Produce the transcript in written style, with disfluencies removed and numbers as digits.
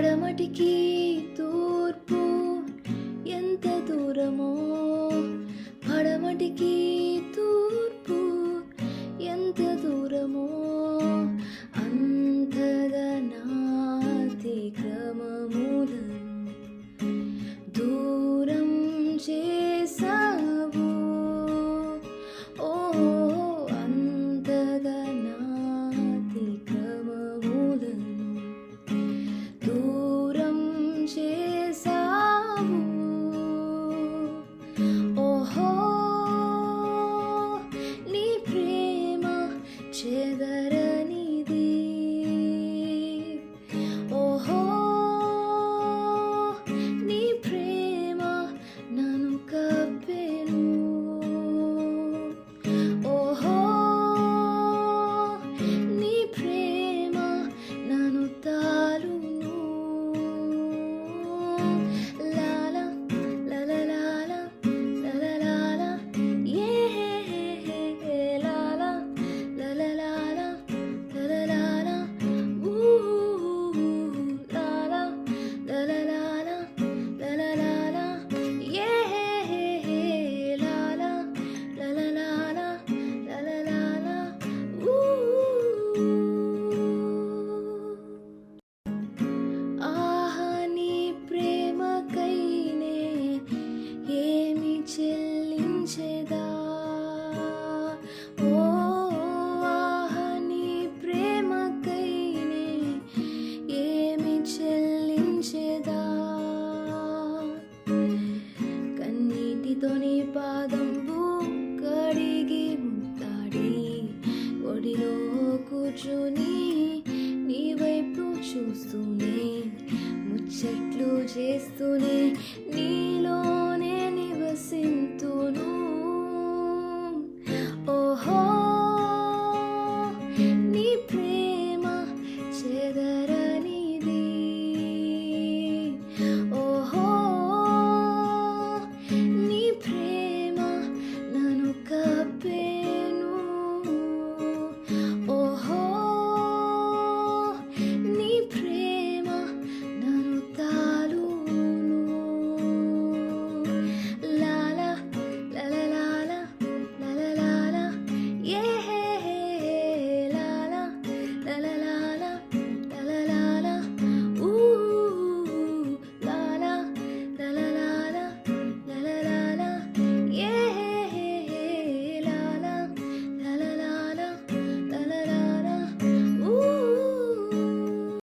పడమటికి తూర్పు ఎంత దూరమో, పడమటికి తూర్పు ఎంత దూరమో, అంతగా నాతి క్రమములను దూరం చేసావు. ఓ అంతగా నాతి క్రమములను దూరం చేసావు. ఓహో నీ ప్రేమ చెదరనిది, ఓహో నీ ప్రేమ నన్ను కప్పెను, ఓహో నీ ప్రేమ నన్ను తాలును. లాలా లలలాలా లలలాలా ఏ లాలా లలలాలా లలలాలా ఊ లాలా లలలాలా లలలాలా ఏ లాలా లలలాలా లలలాలా ఊ. ఆహా నీ ప్రేమకైనే ఏమి చెల్లించెదా, ఓ ఆహా నీ ప్రేమకైనే ఏమి చెల్లించెదా. కన్నీటితో నీ పాదంబు కడిగి ముత్తాడి ఒడిలో కూర్చుని నీ వైపు చూస్తూనే ముచ్చట్లు చేస్తూనే నీ